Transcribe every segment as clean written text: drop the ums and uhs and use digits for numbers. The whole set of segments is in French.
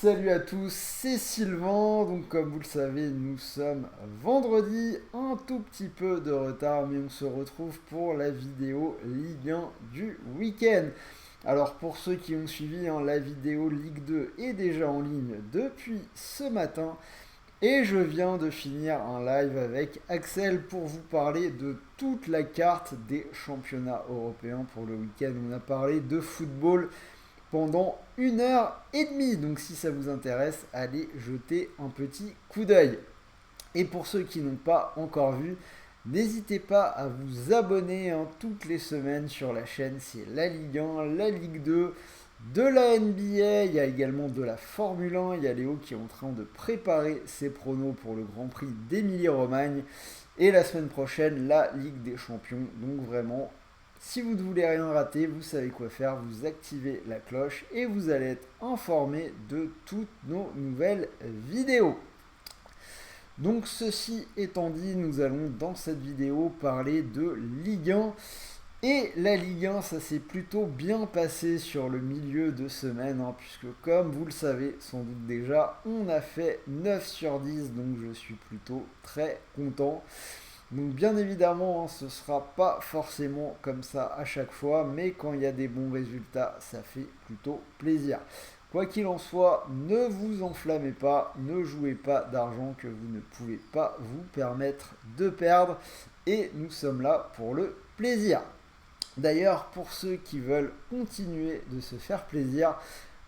Salut à tous, c'est Sylvain. Donc comme vous le savez, nous sommes vendredi, un tout petit peu de retard, mais on se retrouve pour la vidéo Ligue 1 du week-end. Alors pour ceux qui ont suivi, la vidéo Ligue 2 est déjà en ligne depuis ce matin. Et je viens de finir un live avec Axel pour vous parler de toute la carte des championnats européens pour le week-end. On a parlé de football pendant 1 heure et demie. Donc si ça vous intéresse, allez jeter un petit coup d'œil. Et pour ceux qui n'ont pas encore vu, n'hésitez pas à vous abonner toutes les semaines sur la chaîne. C'est la Ligue 1, la Ligue 2, de la NBA, il y a également de la Formule 1. Il y a Léo qui est en train de préparer ses pronos pour le Grand Prix d'Émilie-Romagne. Et la semaine prochaine, la Ligue des Champions. Donc vraiment, si vous ne voulez rien rater, vous savez quoi faire, vous activez la cloche et vous allez être informé de toutes nos nouvelles vidéos. Donc ceci étant dit, nous allons dans cette vidéo parler de Ligue 1. Et la Ligue 1, ça s'est plutôt bien passé sur le milieu de semaine, puisque comme vous le savez sans doute déjà, on a fait 9 sur 10, donc je suis plutôt très content. Donc bien évidemment, ce ne sera pas forcément comme ça à chaque fois, mais quand il y a des bons résultats, ça fait plutôt plaisir. Quoi qu'il en soit, ne vous enflammez pas, ne jouez pas d'argent que vous ne pouvez pas vous permettre de perdre, et nous sommes là pour le plaisir. D'ailleurs, pour ceux qui veulent continuer de se faire plaisir,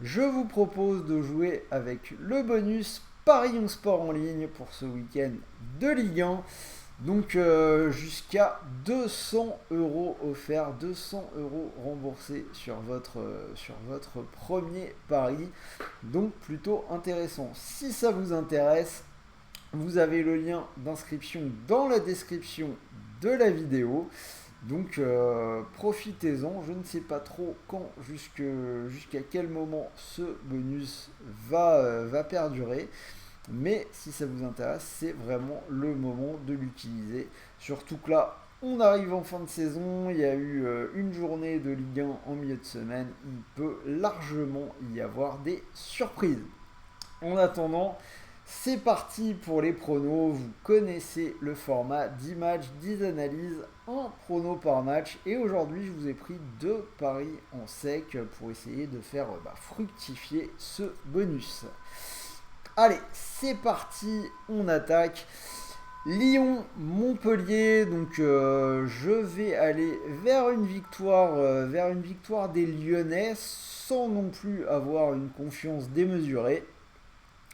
je vous propose de jouer avec le bonus Paris 11 Sport en ligne pour ce week-end de Ligue 1. Donc jusqu'à 200 € offerts, 200 € remboursés sur votre premier pari. Donc plutôt intéressant. Si ça vous intéresse, vous avez le lien d'inscription dans la description de la vidéo. Donc profitez-en, je ne sais pas trop quand, jusqu'à quel moment ce bonus va perdurer. Mais si ça vous intéresse, c'est vraiment le moment de l'utiliser. Surtout que là, on arrive en fin de saison, il y a eu une journée de Ligue 1 en milieu de semaine, il peut largement y avoir des surprises. En attendant, c'est parti pour les pronos. Vous connaissez le format 10 matchs, 10 analyses, un prono par match. Et aujourd'hui, je vous ai pris 2 paris en sec pour essayer de faire fructifier ce bonus. Allez, c'est parti, on attaque. Lyon-Montpellier, donc je vais aller vers une victoire des Lyonnais sans non plus avoir une confiance démesurée.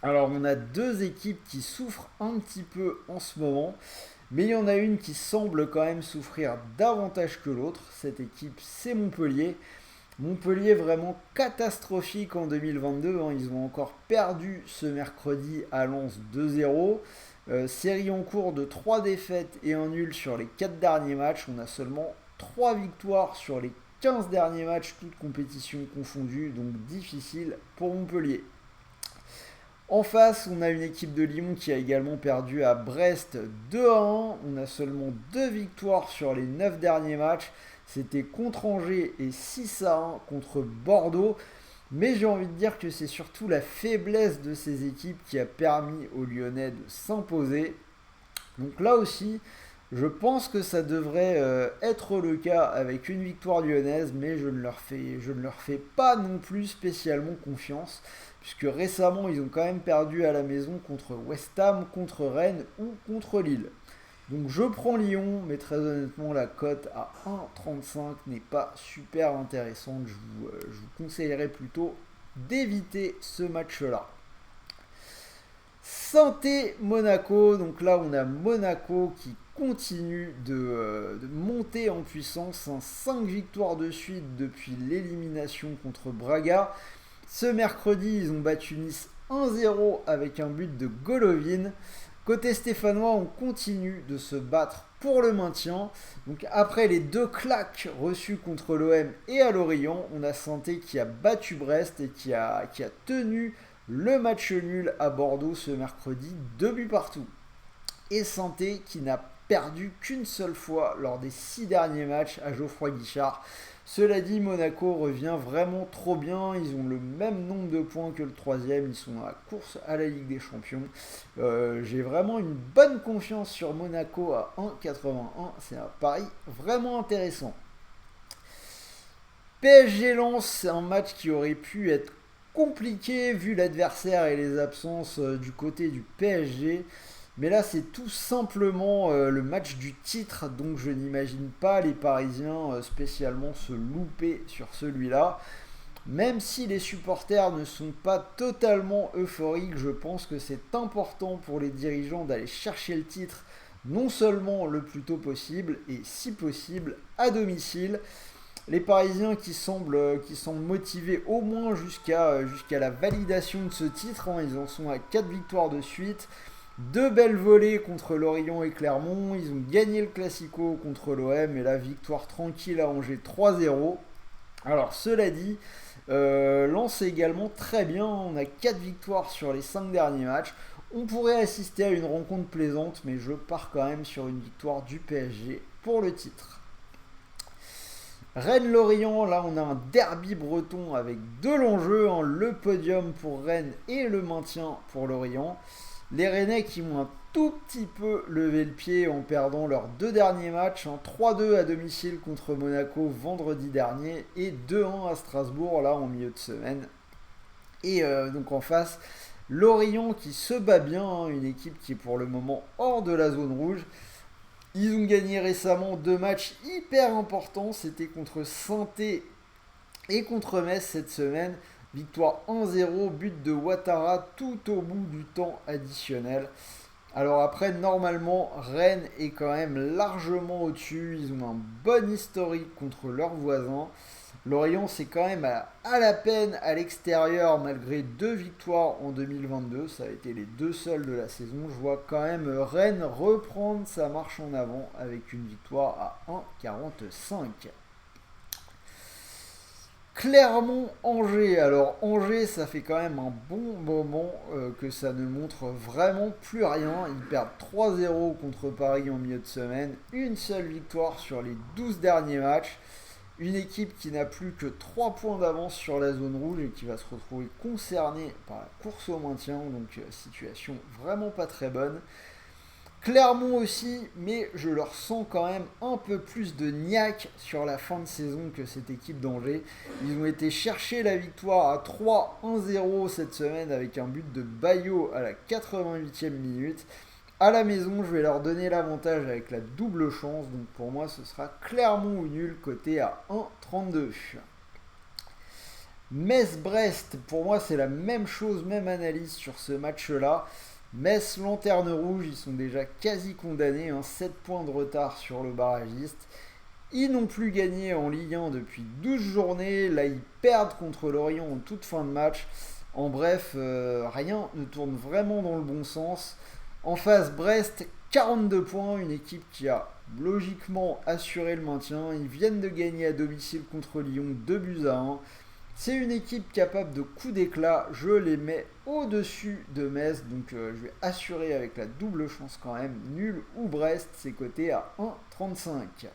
Alors on a deux équipes qui souffrent un petit peu en ce moment, mais il y en a une qui semble quand même souffrir davantage que l'autre. Cette équipe, c'est Montpellier. Montpellier vraiment catastrophique en 2022. Ils ont encore perdu ce mercredi à Lens 2-0. Série en cours de 3 défaites et un nul sur les 4 derniers matchs. On a seulement 3 victoires sur les 15 derniers matchs, toutes compétitions confondues, donc difficile pour Montpellier. En face, on a une équipe de Lyon qui a également perdu à Brest 2-1. On a seulement 2 victoires sur les 9 derniers matchs. C'était contre Angers et 6-1 contre Bordeaux. Mais j'ai envie de dire que c'est surtout la faiblesse de ces équipes qui a permis aux Lyonnais de s'imposer. Donc là aussi, je pense que ça devrait être le cas avec une victoire lyonnaise, mais je ne leur fais pas non plus spécialement confiance, puisque récemment ils ont quand même perdu à la maison contre West Ham, contre Rennes ou contre Lille. Donc je prends Lyon, mais très honnêtement la cote à 1,35 n'est pas super intéressante. Je vous conseillerais plutôt d'éviter ce match-là. Saint-Monaco, donc là on a Monaco qui continue de monter en puissance, 5 victoires de suite depuis l'élimination contre Braga. Ce mercredi, ils ont battu Nice 1-0 avec un but de Golovin. Côté stéphanois, on continue de se battre pour le maintien. Donc après les 2 claques reçues contre l'OM et à Lorient, on a Saint-Étienne qui a battu Brest et qui a tenu le match nul à Bordeaux ce mercredi, 2 buts partout. Et Saint-Étienne qui n'a perdu qu'une seule fois lors des 6 derniers matchs à Geoffroy Guichard. Cela dit, Monaco revient vraiment trop bien, ils ont le même nombre de points que le troisième, ils sont dans la course à la Ligue des Champions. J'ai vraiment une bonne confiance sur Monaco à 1,81, c'est un pari vraiment intéressant. PSG Lens, c'est un match qui aurait pu être compliqué vu l'adversaire et les absences du côté du PSG. Mais là, c'est tout simplement le match du titre, donc je n'imagine pas les Parisiens spécialement se louper sur celui-là. Même si les supporters ne sont pas totalement euphoriques, je pense que c'est important pour les dirigeants d'aller chercher le titre, non seulement le plus tôt possible, et si possible à domicile. Les Parisiens qui semblent motivés au moins jusqu'à la validation de ce titre, hein, ils en sont à 4 victoires de suite. Deux belles volées contre Lorient et Clermont. Ils ont gagné le Classico contre l'OM et la victoire tranquille à Angers 3-0. Alors cela dit, Lens est également très bien. On a 4 victoires sur les 5 derniers matchs. On pourrait assister à une rencontre plaisante, mais je pars quand même sur une victoire du PSG pour le titre. Rennes-Lorient, là on a un derby breton avec deux l'enjeu, hein, le podium pour Rennes et le maintien pour Lorient. Les Rennais qui ont un tout petit peu levé le pied en perdant leurs deux derniers matchs, hein, 3-2 à domicile contre Monaco vendredi dernier et 2-1 à Strasbourg là en milieu de semaine. Et donc en face, Lorient qui se bat bien, hein, une équipe qui est pour le moment hors de la zone rouge. Ils ont gagné récemment deux matchs hyper importants, c'était contre Saint-Étienne et contre Metz cette semaine. Victoire 1-0, but de Ouattara tout au bout du temps additionnel. Alors après, normalement, Rennes est quand même largement au-dessus. Ils ont un bon historique contre leurs voisins. Lorient, c'est quand même à la peine à l'extérieur, malgré deux victoires en 2022. Ça a été les deux seules de la saison. Je vois quand même Rennes reprendre sa marche en avant avec une victoire à 1,45. Clermont-Angers. Alors Angers, ça fait quand même un bon moment que ça ne montre vraiment plus rien. Ils perdent 3-0 contre Paris en milieu de semaine. Une seule victoire sur les 12 derniers matchs. Une équipe qui n'a plus que 3 points d'avance sur la zone rouge et qui va se retrouver concernée par la course au maintien. Donc situation vraiment pas très bonne. Clermont aussi, mais je leur sens quand même un peu plus de niaque sur la fin de saison que cette équipe d'Angers. Ils ont été chercher la victoire à 3-1-0 cette semaine avec un but de Bayo à la 88e minute. À la maison, je vais leur donner l'avantage avec la double chance. Donc pour moi, ce sera Clermont ou nul, coté à 1,32. Metz-Brest, pour moi, c'est la même chose, même analyse sur ce match-là. Metz, lanterne rouge, ils sont déjà quasi condamnés, 7 points de retard sur le barragiste. Ils n'ont plus gagné en Ligue 1 depuis 12 journées. Là, ils perdent contre Lorient en toute fin de match. En bref, rien ne tourne vraiment dans le bon sens. En face, Brest, 42 points, une équipe qui a logiquement assuré le maintien. Ils viennent de gagner à domicile contre Lyon 2-1. C'est une équipe capable de coups d'éclat, je les mets au-dessus de Metz, donc je vais assurer avec la double chance quand même. Nul ou Brest, c'est coté à 1,35.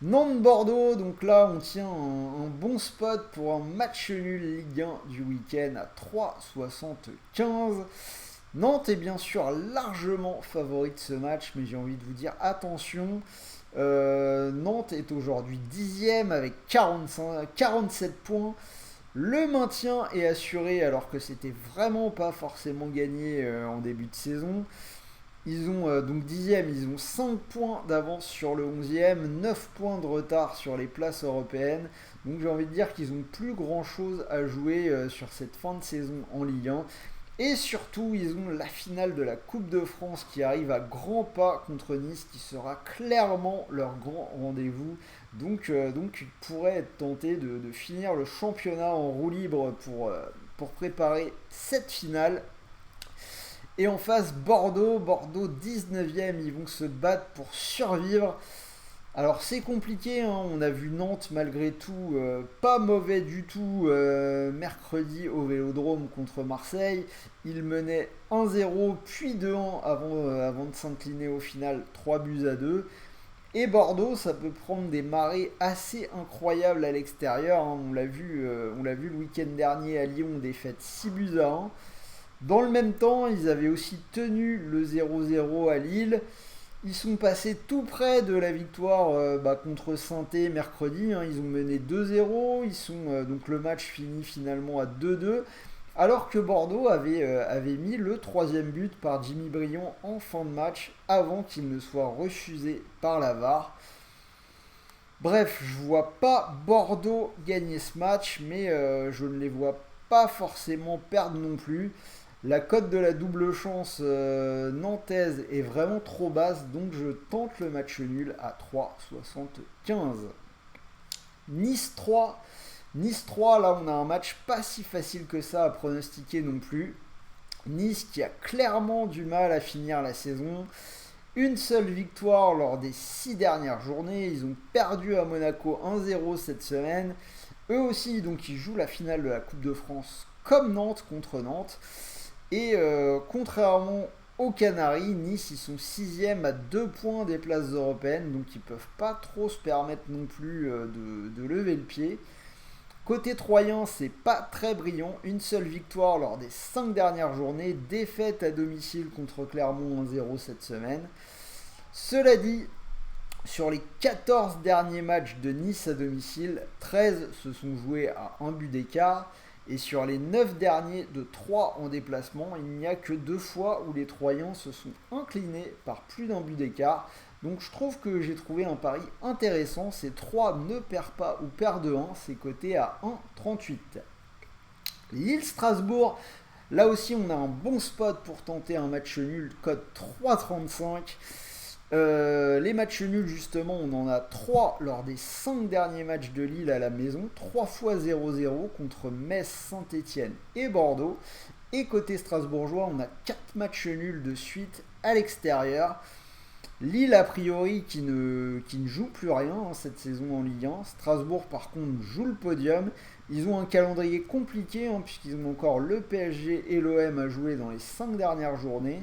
Nantes-Bordeaux, donc là on tient un bon spot pour un match nul Ligue 1 du week-end à 3,75. Nantes est bien sûr largement favori de ce match, mais j'ai envie de vous dire attention. Nantes est aujourd'hui 10e avec 47 points. Le maintien est assuré alors que c'était vraiment pas forcément gagné en début de saison. Ils ont donc 10e, ils ont 5 points d'avance sur le 11e, 9 points de retard sur les places européennes. Donc j'ai envie de dire qu'ils n'ont plus grand chose à jouer sur cette fin de saison en Ligue 1. Et surtout, ils ont la finale de la Coupe de France qui arrive à grands pas contre Nice, qui sera clairement leur grand rendez-vous. Donc ils pourraient être tentés de finir le championnat en roue libre pour préparer cette finale. Et en face, Bordeaux 19e, ils vont se battre pour survivre. Alors c'est compliqué, hein. On a vu Nantes malgré tout pas mauvais du tout mercredi au Vélodrome contre Marseille. Il menait 1-0 puis 2-1 avant de s'incliner au final 3-2. Et Bordeaux, ça peut prendre des marées assez incroyables à l'extérieur, hein. On l'a vu le week-end dernier à Lyon, défaite 6-1. Dans le même temps, ils avaient aussi tenu le 0-0 à Lille. Ils sont passés tout près de la victoire contre Saint-Étienne mercredi, hein. Ils ont mené 2-0. Donc le match finit finalement à 2-2. Alors que Bordeaux avait mis le troisième but par Jimmy Briand en fin de match avant qu'il ne soit refusé par la VAR. Bref, je vois pas Bordeaux gagner ce match, mais je ne les vois pas forcément perdre non plus. La cote de la double chance nantaise est vraiment trop basse, donc je tente le match nul à 3,75. Nice 3. Nice 3, là on a un match pas si facile que ça à pronostiquer non plus. Nice qui a clairement du mal à finir la saison. Une seule victoire lors des 6 dernières journées. Ils ont perdu à Monaco 1-0 cette semaine. Eux aussi, donc ils jouent la finale de la Coupe de France comme Nantes contre Nantes. Et contrairement aux Canaries, Nice ils sont 6e à 2 points des places européennes. Donc ils peuvent pas trop se permettre non plus de lever le pied. Côté Troyen, c'est pas très brillant. Une seule victoire lors des 5 dernières journées. Défaite à domicile contre Clermont 1-0 cette semaine. Cela dit, sur les 14 derniers matchs de Nice à domicile, 13 se sont joués à un but d'écart. Et sur les 9 derniers de 3 en déplacement, il n'y a que 2 fois où les Troyens se sont inclinés par plus d'un but d'écart. Donc je trouve que j'ai trouvé un pari intéressant. Ces 3 ne perdent pas ou perdent 1. C'est coté à 1,38. Lille-Strasbourg. Là aussi, on a un bon spot pour tenter un match nul. Cote 3,35. Les matchs nuls, justement, on en a 3 lors des 5 derniers matchs de Lille à la maison. 3 fois 0-0 contre Metz, Saint-Étienne et Bordeaux. Et côté strasbourgeois, on a 4 matchs nuls de suite à l'extérieur. Lille, a priori, qui ne joue plus rien cette saison en Ligue 1. Strasbourg, par contre, joue le podium. Ils ont un calendrier compliqué, puisqu'ils ont encore le PSG et l'OM à jouer dans les 5 dernières journées.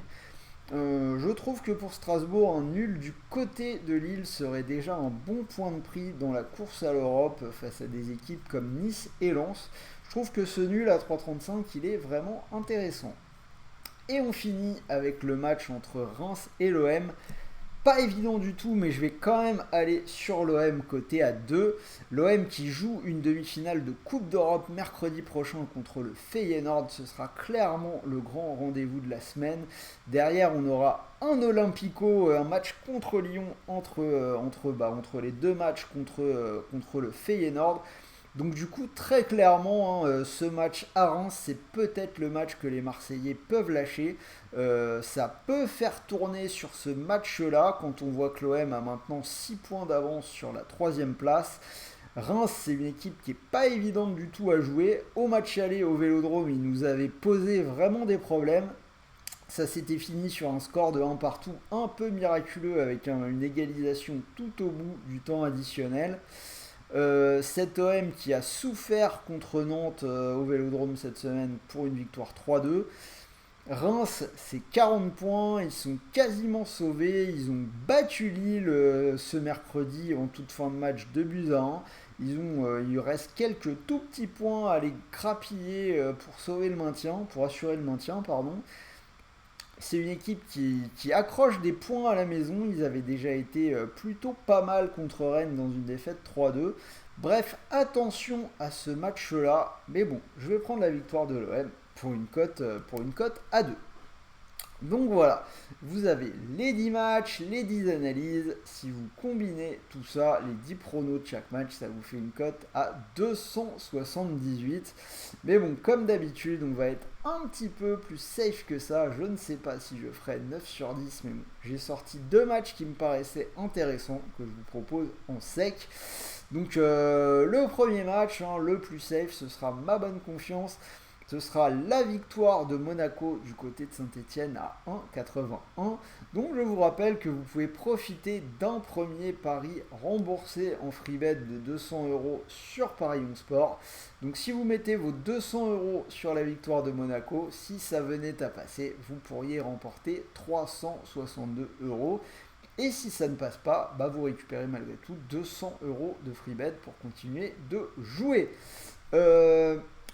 Je trouve que pour Strasbourg, un nul du côté de Lille serait déjà un bon point de prix dans la course à l'Europe face à des équipes comme Nice et Lens. Je trouve que ce nul à 3,35, il est vraiment intéressant. Et on finit avec le match entre Reims et l'OM. Pas évident du tout, mais je vais quand même aller sur l'OM côté à 2. L'OM qui joue une demi-finale de Coupe d'Europe mercredi prochain contre le Feyenoord. Ce sera clairement le grand rendez-vous de la semaine. Derrière, on aura un Olympico, un match contre Lyon entre les deux matchs contre le Feyenoord. Donc du coup, très clairement, ce match à Reims, c'est peut-être le match que les Marseillais peuvent lâcher. Ça peut faire tourner sur ce match-là, quand on voit que l'OM a maintenant 6 points d'avance sur la 3ème place. Reims, c'est une équipe qui n'est pas évidente du tout à jouer. Au match aller au Vélodrome, ils nous avaient posé vraiment des problèmes. Ça s'était fini sur un score de 1 partout, un peu miraculeux, avec une égalisation tout au bout du temps additionnel. Cet OM qui a souffert contre Nantes au Vélodrome cette semaine pour une victoire 3-2. Reims, c'est 40 points, ils sont quasiment sauvés, ils ont battu Lille ce mercredi en toute fin de match 2-1. Il reste quelques tout petits points à les grappiller pour sauver le maintien, pour assurer le maintien, pardon. C'est une équipe qui accroche des points à la maison. Ils avaient déjà été plutôt pas mal contre Rennes dans une défaite 3-2. Bref, attention à ce match-là. Mais bon, je vais prendre la victoire de l'OM pour une cote à 2. Donc voilà, vous avez les 10 matchs, les 10 analyses. Si vous combinez tout ça, les 10 pronos de chaque match, ça vous fait une cote à 278. Mais bon, comme d'habitude, on va être un petit peu plus safe que ça. Je ne sais pas si je ferai 9 sur 10, mais bon, j'ai sorti 2 matchs qui me paraissaient intéressants, que je vous propose en sec. Donc le premier match, le plus safe, ce sera ma bonne confiance. Ce sera la victoire de Monaco du côté de Saint-Etienne à 1,81. Donc je vous rappelle que vous pouvez profiter d'un premier pari remboursé en free bet de 200 euros sur Paris 11 Sport. Donc si vous mettez vos 200 euros sur la victoire de Monaco, si ça venait à passer, vous pourriez remporter 362 euros. Et si ça ne passe pas, vous récupérez malgré tout 200 euros de free bet pour continuer de jouer.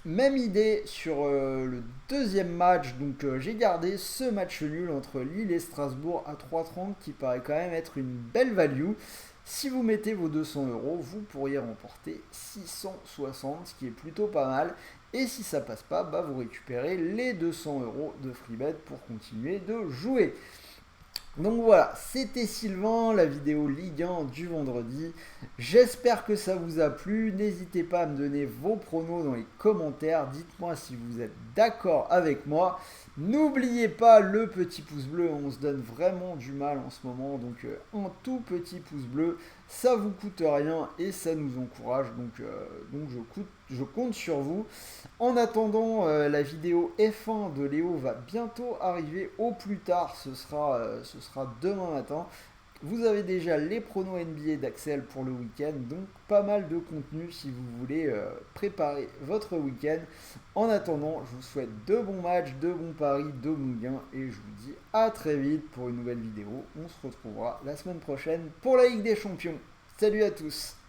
Même idée sur le deuxième match, donc j'ai gardé ce match nul entre Lille et Strasbourg à 3,30 qui paraît quand même être une belle value. Si vous mettez vos 200 euros, vous pourriez remporter 660, ce qui est plutôt pas mal. Et si ça passe pas, vous récupérez les 200 euros de free bet pour continuer de jouer. Donc voilà, c'était Sylvain, la vidéo Ligue 1 du vendredi. J'espère que ça vous a plu. N'hésitez pas à me donner vos pronos dans les commentaires. Dites-moi si vous êtes d'accord avec moi. N'oubliez pas le petit pouce bleu, on se donne vraiment du mal en ce moment. Donc un tout petit pouce bleu, ça vous coûte rien et ça nous encourage. Donc je compte sur vous. En attendant, la vidéo F1 de Léo va bientôt arriver au plus tard. Ce sera demain matin. Vous avez déjà les pronos NBA d'Axel pour le week-end, donc pas mal de contenu si vous voulez préparer votre week-end. En attendant, je vous souhaite de bons matchs, de bons paris, de bons gains et je vous dis à très vite pour une nouvelle vidéo. On se retrouvera la semaine prochaine pour la Ligue des Champions. Salut à tous!